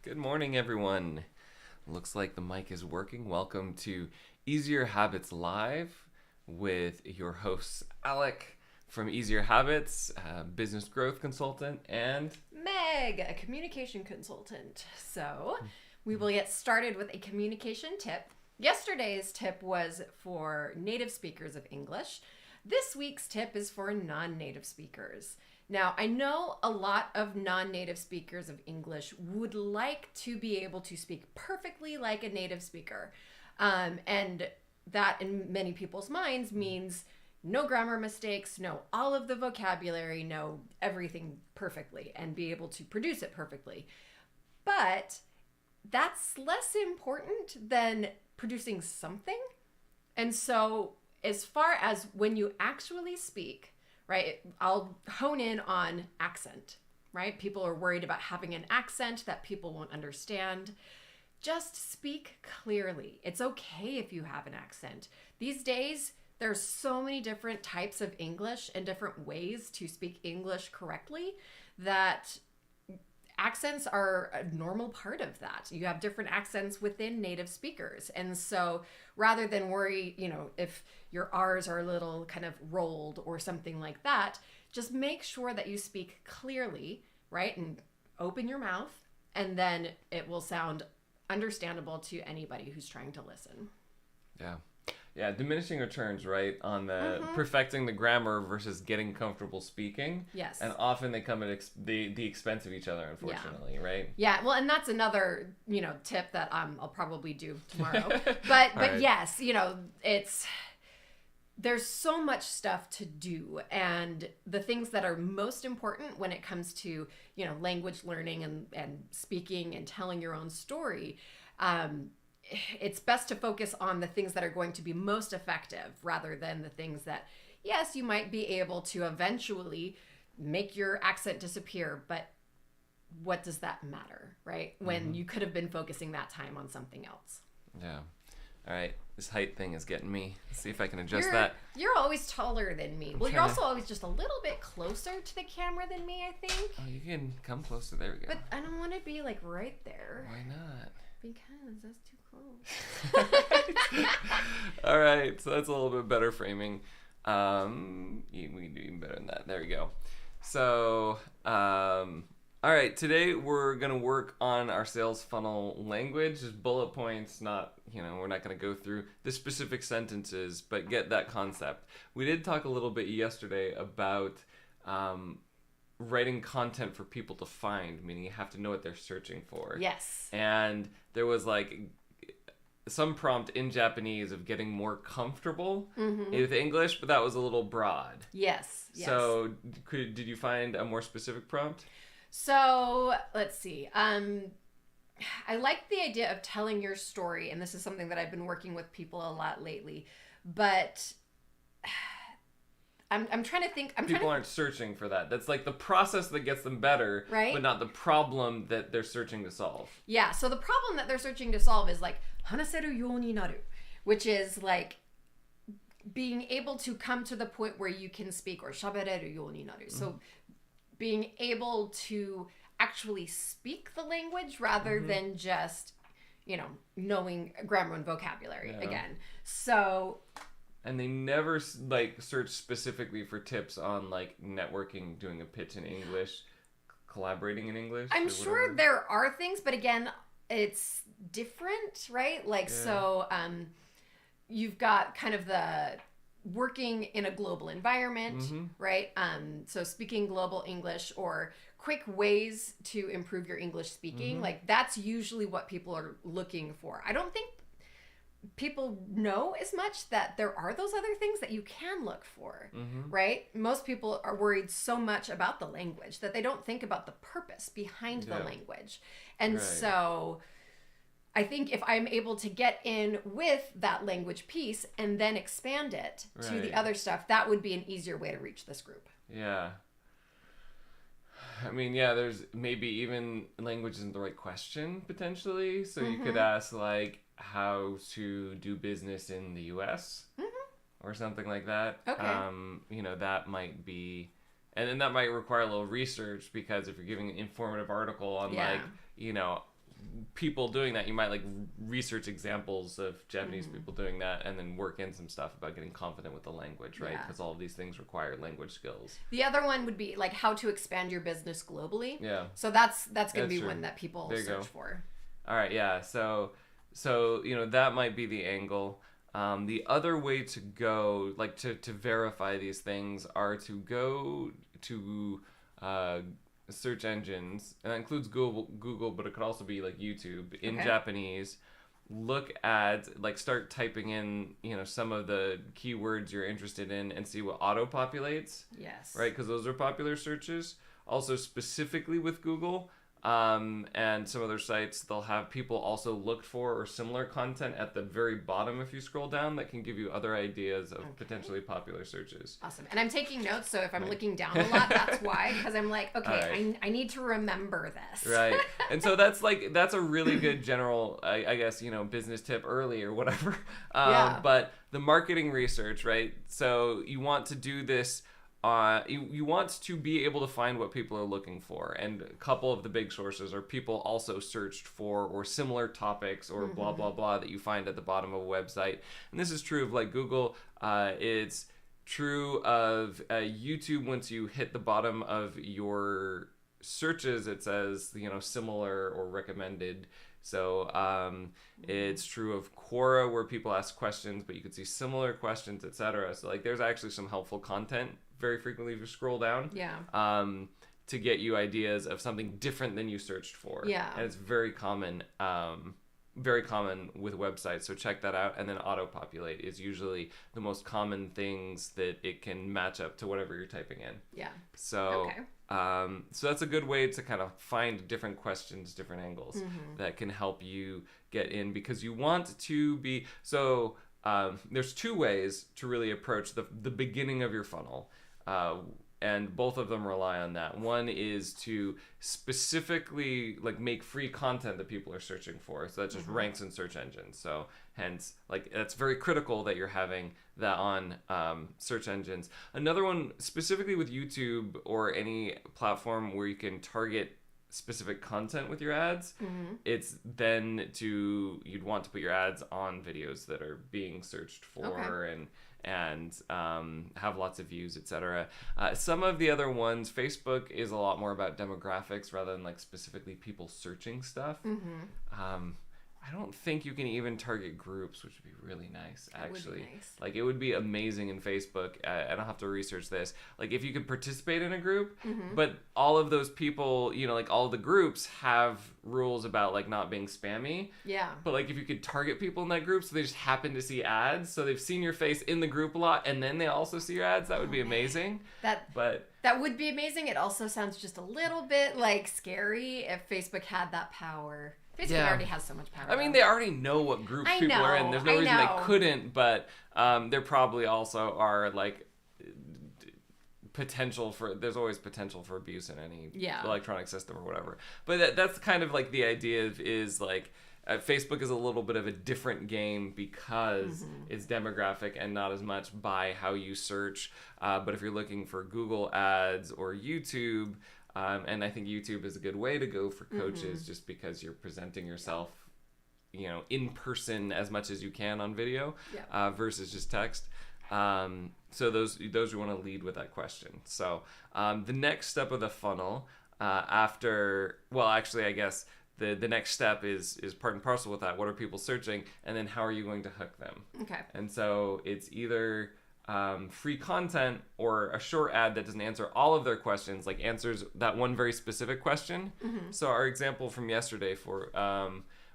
Good morning, everyone. Looks like the mic is working. Welcome to Easier Habits Live with your hosts, Alec from Easier Habits, business growth consultant, and Meg, a communication consultant. So we will get started with a communication tip. Yesterday's tip was for native speakers of English. This week's tip is for non-native speakers. Now, I know a lot of non-native speakers of English would like to be able to speak perfectly like a native speaker. And that in many people's minds means no grammar mistakes, know all of the vocabulary, know everything perfectly, and be able to produce it perfectly. But that's less important than producing something. And so as far as when you actually speak, right, I'll hone in on accent, right? People are worried about having an accent that people won't understand. Just speak clearly. It's okay if you have an accent. These days, there's so many different types of English and different ways to speak English correctly that accents are a normal part of that. You have different accents within native speakers. And so rather than worry, if your R's are a little kind of rolled or something like that, just make sure that you speak clearly, right? And open your mouth, and then it will sound understandable to anybody who's trying to listen. Yeah, diminishing returns, right, on the perfecting the grammar versus getting comfortable speaking. Yes. And often they come at the expense of each other, unfortunately, right? Yeah, well, and that's another, tip that I'll probably do tomorrow. But right. Yes, there's so much stuff to do, and the things that are most important when it comes to, language learning and speaking and telling your own story, it's best to focus on the things that are going to be most effective rather than the things that, yes, you might be able to eventually make your accent disappear, but what does that matter, right? When you could have been focusing that time on something else. Yeah. All right. This height thing is getting me. Let's see if I can adjust that. You're always taller than me. Well, you're also always just a little bit closer to the camera than me, I think. Oh, you can come closer. There we go. But I don't want to be like right there. Why not? Because that's too close. All right, so that's a little bit better framing. We can do even better than that. There we go. So, all right, today we're going to work on our sales funnel language, just bullet points, not, we're not going to go through the specific sentences, but get that concept. We did talk a little bit yesterday about writing content for people to find, meaning you have to know what they're searching for. Yes. And there was like some prompt in Japanese of getting more comfortable with English, but that was a little broad. Yes. So did you find a more specific prompt? So let's see. I like the idea of telling your story, and this is something that I've been working with people a lot lately, but I'm trying to think. People aren't searching for that. That's like the process that gets them better, right? But not the problem that they're searching to solve. Yeah, so the problem that they're searching to solve is like hanaseru you ni naru, which is like being able to come to the point where you can speak, or shabereru you ni naru. So being able to actually speak the language rather than just, knowing grammar and vocabulary again. So... And they never search specifically for tips on networking, doing a pitch in English, collaborating in English. I'm sure there are things, but again, it's different, right? So you've got kind of the working in a global environment, right? So speaking global English or quick ways to improve your English speaking, that's usually what people are looking for. I don't think people know as much that there are those other things that you can look for, right? Most people are worried so much about the language that they don't think about the purpose behind the language. And so I think if I'm able to get in with that language piece and then expand it to the other stuff, that would be an easier way to reach this group. Yeah. I mean, there's maybe even language isn't the right question, potentially. So you could ask, how to do business in the U.S. Or something like that. Okay. That might be... And then that might require a little research, because if you're giving an informative article on, people doing that, you might like research examples of Japanese people doing that, and then work in some stuff about getting confident with the language, right? Because all of these things require language skills. The other one would be like how to expand your business globally. Yeah. So that's going to be true. one that people There you search go. for. All right, yeah. So that might be the angle. The other way to go, like to verify these things, are to go to search engines, and that includes Google, but it could also be like YouTube in Japanese. Look at, like, start typing in, some of the keywords you're interested in and see what auto populates. Yes. Right, because those are popular searches. Also, specifically with Google, and some other sites, they'll have people also look for or similar content at the very bottom if you scroll down that can give you other ideas of potentially popular searches. Awesome. And I'm taking notes, so if I'm looking down a lot, that's why, because I'm like, okay, I need to remember this. Right. And so that's a really good general, I guess, business tip early or whatever. But the marketing research, right? So you want to do this. You want to be able to find what people are looking for, and a couple of the big sources are people also searched for or similar topics or blah blah blah that you find at the bottom of a website. And this is true of like Google. It's true of YouTube. Once you hit the bottom of your searches, it says similar or recommended. So it's true of Quora, where people ask questions, but you could see similar questions, etc. So like there's actually some helpful content very frequently if you scroll down. Yeah. To get you ideas of something different than you searched for. Yeah. And it's very common with websites. So check that out. And then auto-populate is usually the most common things that it can match up to whatever you're typing in. Yeah. So so that's a good way to kind of find different questions, different angles that can help you get in, because you want to be there's two ways to really approach the beginning of your funnel, and both of them rely on that. One is to specifically like make free content that people are searching for, so that just ranks in search engines. So hence, like, that's very critical that you're having that on search engines. Another one, specifically with YouTube or any platform where you can target specific content with your ads, it's then you'd want to put your ads on videos that are being searched for and have lots of views, etc. Some of the other ones, Facebook is a lot more about demographics rather than like specifically people searching stuff. I don't think you can even target groups, which would be really nice, actually. Would be nice. Like, it would be amazing in Facebook. I don't have to research this. Like, if you could participate in a group, but all of those people, like, all the groups have rules about, like, not being spammy. Yeah. But, like, if you could target people in that group so they just happen to see ads, so they've seen your face in the group a lot, and then they also see your ads, that would be amazing. That would be amazing. It also sounds just a little bit, like, scary if Facebook had that power. Facebook already has so much power. I mean, they already know what groups people are in. There's no reason they couldn't, but there probably also are, like, there's always potential for abuse in any electronic system or whatever. But that's kind of like the idea is like, Facebook is a little bit of a different game because it's demographic and not as much by how you search. But if you're looking for Google ads or YouTube, and I think YouTube is a good way to go for coaches, just because you're presenting yourself, in person as much as you can on video, versus just text. So those you want to lead with that question. So the next step of the funnel, I guess the next step is part and parcel with that. What are people searching, and then how are you going to hook them? Okay. And so it's either free content or a short ad that doesn't answer all of their questions, like answers that one very specific question. So our example from yesterday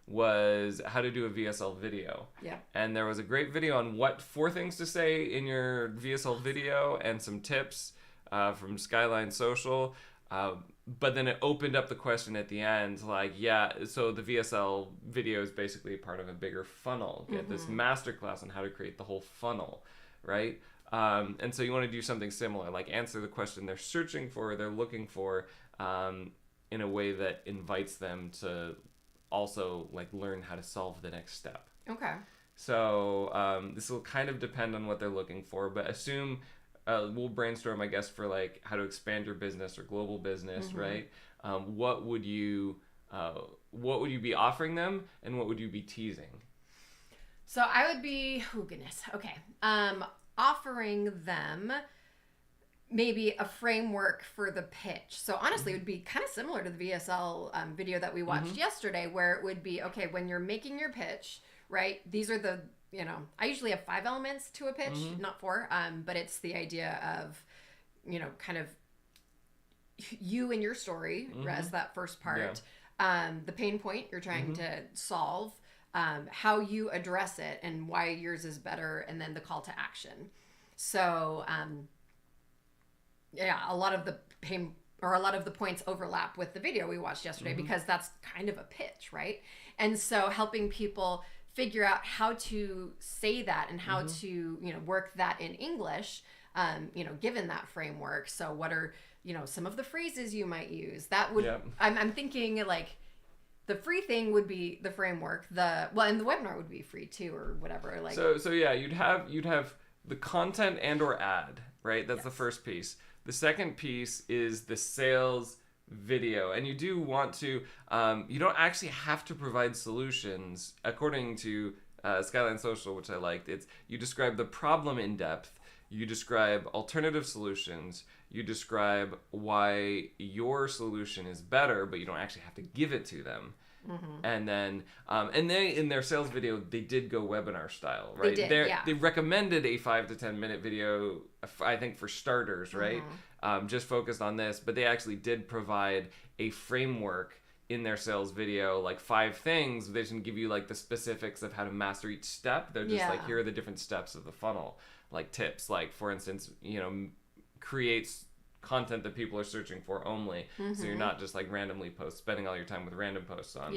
was how to do a VSL video. Yeah. And there was a great video on 4 things to say in your VSL video and some tips from Skyline Social. But then it opened up the question at the end, like, so the VSL video is basically part of a bigger funnel. Get this masterclass on how to create the whole funnel. Right? And so you want to do something similar, like answer the question they're searching for, they're looking for, in a way that invites them to also, like, learn how to solve the next step. Okay. So this will kind of depend on what they're looking for, but assume we'll brainstorm, I guess, for like how to expand your business or global business, right? What would you what would you be offering them, and what would you be teasing? So I would be, oh goodness, okay, offering them maybe a framework for the pitch. So honestly, it would be kind of similar to the VSL video that we watched yesterday, where it would be, okay, when you're making your pitch, right, these are the, I usually have 5 elements to a pitch, not 4, but it's the idea of, kind of you and your story as that first part, the pain point you're trying to solve, how you address it and why yours is better, and then the call to action. So, a lot of the points overlap with the video we watched yesterday because that's kind of a pitch, right? And so helping people figure out how to say that and how to, work that in English, given that framework. So what are, some of the phrases you might use that would, I'm thinking like the free thing would be the framework, and the webinar would be free too, or whatever. Like, so yeah, you'd have the content and or ad, right? That's the first piece. The second piece is the sales video, and you do want to, you don't actually have to provide solutions. According to Skyline Social, which I liked, you describe the problem in depth, you describe alternative solutions, you describe why your solution is better, but you don't actually have to give it to them. And then, and they, in their sales video, they did go webinar style, right? They recommended a 5 to 10 minute video, I think, for starters, right? Just focused on this, but they actually did provide a framework in their sales video, like 5 things. They didn't give you like the specifics of how to master each step. They're just like, here are the different steps of the funnel, like tips, like for instance, creates content that people are searching for only, so you're not just like randomly spending all your time with random posts on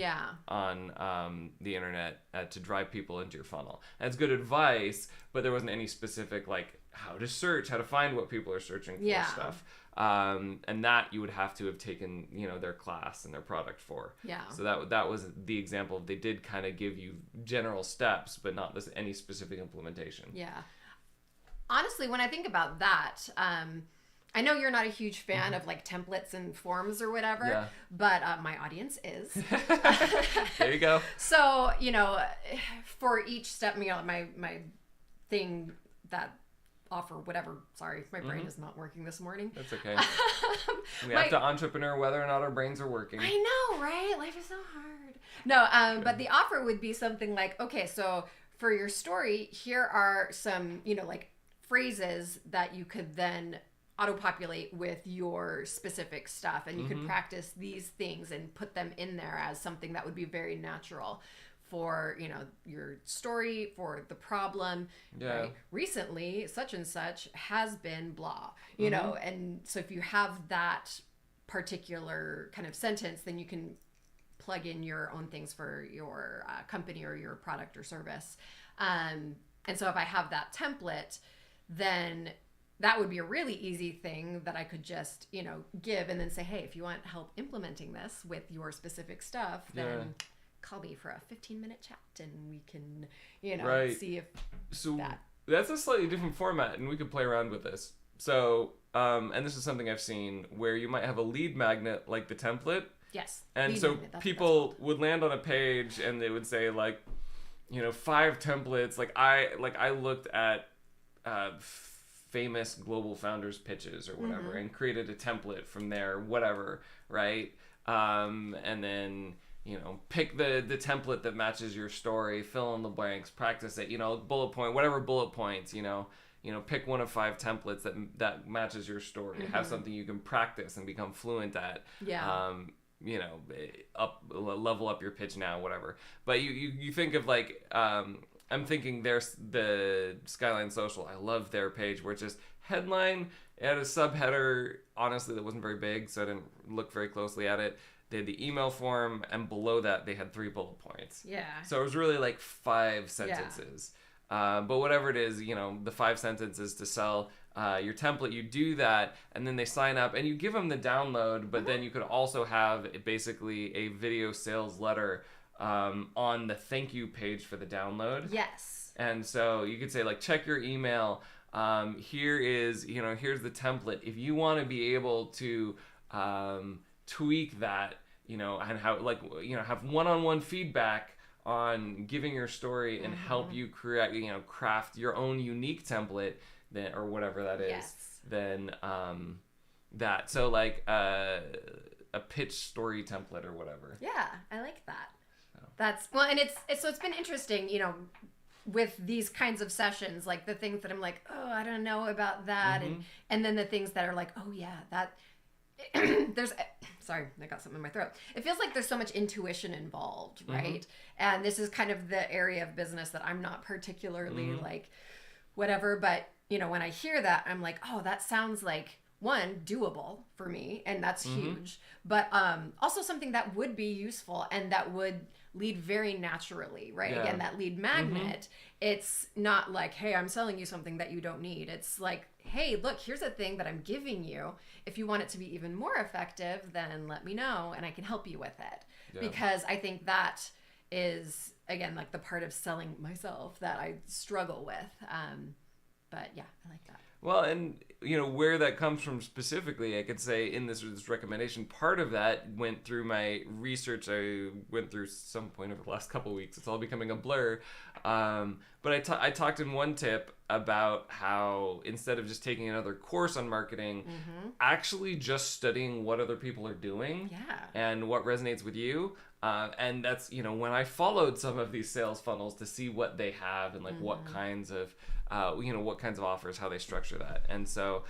the internet to drive people into your funnel. That's good advice, but there wasn't any specific like how to search, how to find what people are searching for stuff, and that you would have to have taken their class and their product for. So that was the example. They did kind of give you general steps, but not any specific implementation. Honestly, when I think about that, I know you're not a huge fan of like templates and forms or whatever, but my audience is. There you go. So, for each step, my thing that offer whatever, sorry, my brain is not working this morning. That's okay. We have to entrepreneur whether or not our brains are working. I know, right? Life is so hard. No, but the offer would be something like, okay, so for your story, here are some, like phrases that you could then auto-populate with your specific stuff, and you could practice these things and put them in there as something that would be very natural for your story, for the problem. Right? Recently such and such has been blah, know, and so if you have that particular kind of sentence, then you can plug in your own things for your company or your product or service, and so if I have that template, then that would be a really easy thing that I could just, give and then say, hey, if you want help implementing this with your specific stuff, then call me for a 15-minute chat and we can, see if that's a slightly different format, and we could play around with this. So, and this is something I've seen where you might have a lead magnet like the template. Yes. And so people would land on a page and they would say like, 5 templates. Like I looked at famous global founders pitches or whatever and created a template from there, whatever, right? And then pick the template that matches your story, fill in the blanks, practice it, bullet points, pick one of 5 templates that matches your story. Have something you can practice and become fluent at. Level up your pitch now, whatever. But you think of like I'm thinking there's the Skyline Social. I love their page where it's just headline. It had a subheader, honestly, that wasn't very big, so I didn't look very closely at it. They had the email form, and below that, they had 3 bullet points. So it was really like 5 sentences. But whatever it is, the 5 sentences to sell your template, you do that, and then they sign up, and you give them the download, but then you could also have basically a video sales letter on the thank you page for the download. Yes. And so you could say like, check your email. Here's the template. If you want to be able to tweak that and how have one-on-one feedback on giving your story and help you create, craft your own unique template then, or whatever that is, Yes. then that. So like a pitch story template or whatever. Yeah, I like that. That's well, and it's been interesting, with these kinds of sessions, like the things that I'm like, oh, I don't know about that, and then the things that are like, oh yeah, that there's sorry, I got something in my throat. It feels like there's so much intuition involved, right? And this is kind of the area of business that I'm not particularly like whatever, but when I hear that, I'm like, oh, that sounds like one, doable for me, and that's huge, but also something that would be useful and that would lead very naturally, right? Yeah. Again, that lead magnet, it's not like, hey, I'm selling you something that you don't need. It's like, hey, look, here's a thing that I'm giving you. If you want it to be even more effective, then let me know and I can help you with it. Yeah. Because I think that is, again, like the part of selling myself that I struggle with. But yeah, I like that. Well, and where that comes from specifically, I could say in this recommendation, part of that went through my research. I went through some point over the last couple of weeks. It's all becoming a blur. But I talked in one tip about how instead of just taking another course on marketing, actually just studying what other people are doing and what resonates with you. And that's, when I followed some of these sales funnels to see what they have and like what kinds of offers, how they structure that. And so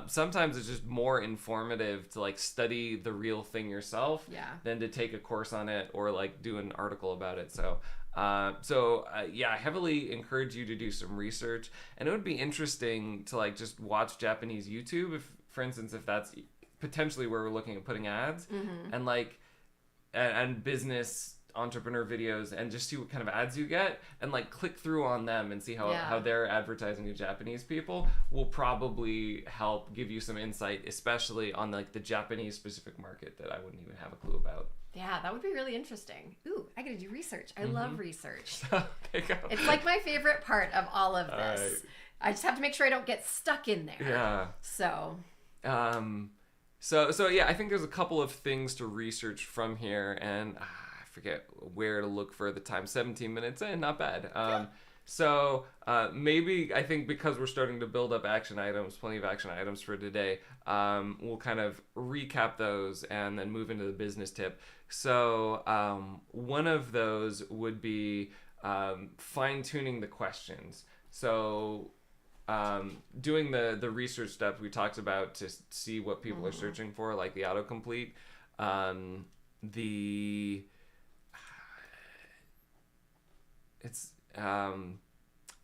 sometimes it's just more informative to like study the real thing yourself than to take a course on it or like do an article about it. So I heavily encourage you to do some research, and it would be interesting to like just watch Japanese YouTube, if, for instance, if that's potentially where we're looking at putting ads, and like and business entrepreneur videos, and just see what kind of ads you get and like click through on them and see how they're advertising to Japanese people will probably help give you some insight, especially on like the Japanese specific market that I wouldn't even have a clue about. Yeah, that would be really interesting. Ooh, I gotta do research. I love research. There you go. It's like my favorite part of all of this. All right. I just have to make sure I don't get stuck in there. Yeah. So yeah, I think there's a couple of things to research from here, and I forget where to look for the time. 17 minutes in, not bad. So maybe I think because we're starting to build up action items, plenty of action items for today, we'll kind of recap those and then move into the business tip. So one of those would be fine-tuning the questions. So doing the research stuff we talked about to see what people are searching for, like the autocomplete, it's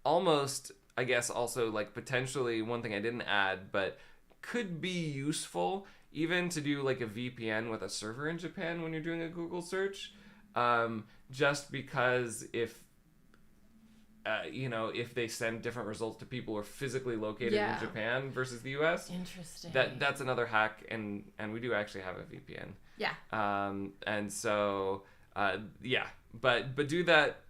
almost, I guess, also like potentially one thing I didn't add, but could be useful even to do like a VPN with a server in Japan when you're doing a Google search, just because if they send different results to people who are physically located in Japan versus the US. Interesting. That's another hack, and we do actually have a VPN. Yeah. And so but do that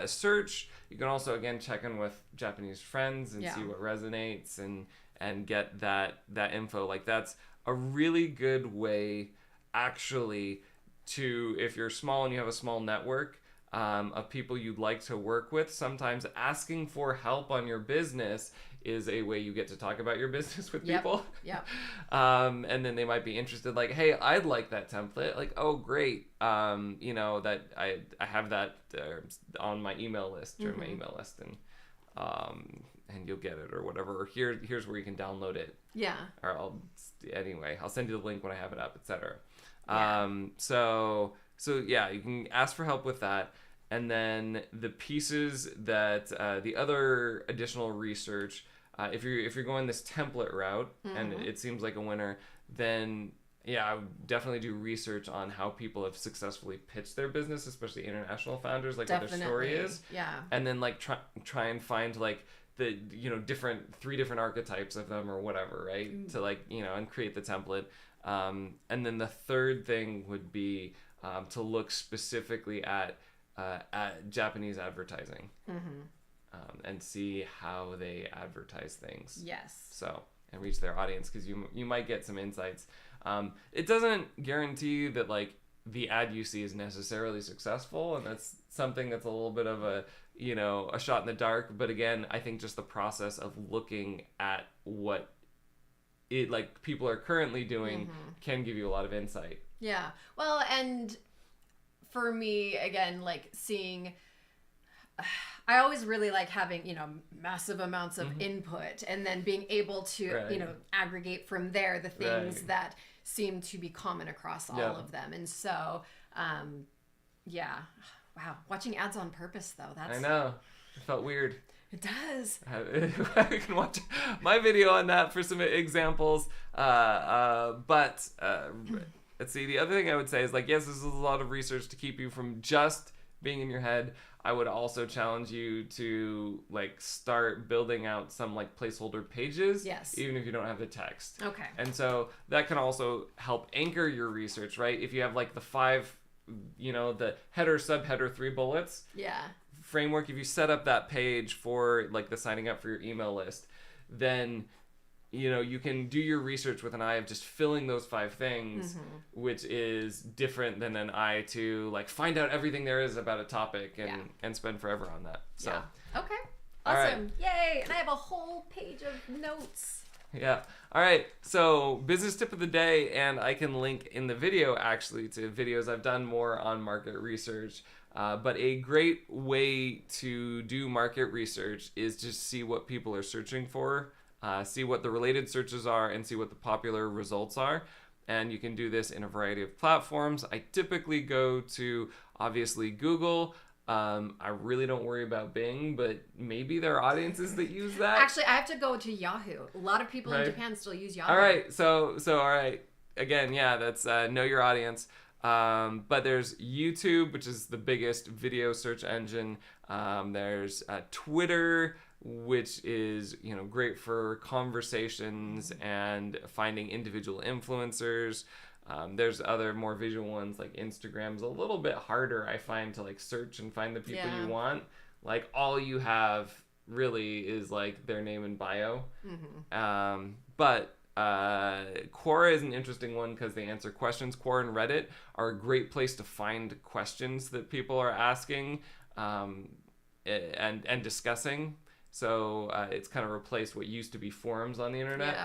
search. You can also again check in with Japanese friends and see what resonates and get that info. Like that's a really good way actually to, if you're small and you have a small network of people you'd like to work with, sometimes asking for help on your business is a way you get to talk about your business with people. Yep. And then they might be interested, like, hey, I'd like that template. Like, oh, great. That I have that on my email list, or my email list, and you'll get it or whatever. Or here's where you can download it. Yeah. Or I'll send you the link when I have it up, etc. Yeah. So you can ask for help with that. And then the pieces that the other additional research, if you're going this template route and it seems like a winner, then I would definitely do research on how people have successfully pitched their business, especially international founders, like what their story is. Yeah. And then like try and find like the three different archetypes of them or whatever, right? To like and create the template. And then the third thing would be to look specifically at Japanese advertising, and see how they advertise things. Yes. So, and reach their audience, because you might get some insights. It doesn't guarantee that like the ad you see is necessarily successful, and that's something that's a little bit of a a shot in the dark. But again, I think just the process of looking at what it like people are currently doing can give you a lot of insight. Yeah. Well, and for me, again, like seeing, I always really like having, massive amounts of input and then being able to, aggregate from there the things that seem to be common across all of them. And so, yeah. Wow. Watching ads on purpose, though. I know. It felt weird. It does. You can watch my video on that for some examples. But let's see. The other thing I would say is yes, this is a lot of research to keep you from just being in your head. I would also challenge you to start building out some placeholder pages. Yes. Even if you don't have the text. Okay. And so that can also help anchor your research, right? If you have the 5, the header, subheader, 3 bullets. Yeah. Framework, if you set up that page for the signing up for your email list, then you can do your research with an eye of just filling those 5 things, which is different than an eye to find out everything there is about a topic and spend forever on that. So okay, all awesome. right. Yay. And I have a whole page of notes. Yeah. All right. So business tip of the day, and I can link in the video actually to videos I've done more on market research. But a great way to do market research is just see what people are searching for, see what the related searches are, and see what the popular results are. And you can do this in a variety of platforms. I typically go to, obviously, Google. I really don't worry about Bing, but maybe there are audiences that use that. Actually, I have to go to Yahoo. A lot of people in Japan still use Yahoo. All right. So all right. Again, yeah, that's know your audience. But there's YouTube, which is the biggest video search engine. There's Twitter, which is great for conversations and finding individual influencers. There's other more visual ones like Instagram's a little bit harder, I find, to search and find the people you want. All you have really is their name and bio. But Quora is an interesting one because they answer questions. Quora and Reddit are a great place to find questions that people are asking and discussing. So it's kind of replaced what used to be forums on the internet.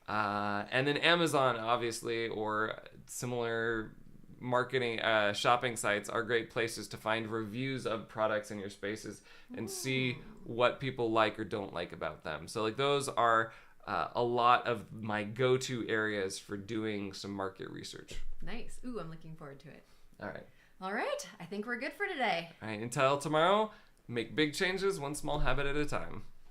And then Amazon, obviously, or similar marketing shopping sites are great places to find reviews of products in your spaces and see what people like or don't like about them. So those are a lot of my go-to areas for doing some market research. Nice. Ooh, I'm looking forward to it. All right. I think we're good for today. All right. Until tomorrow, make big changes one small habit at a time.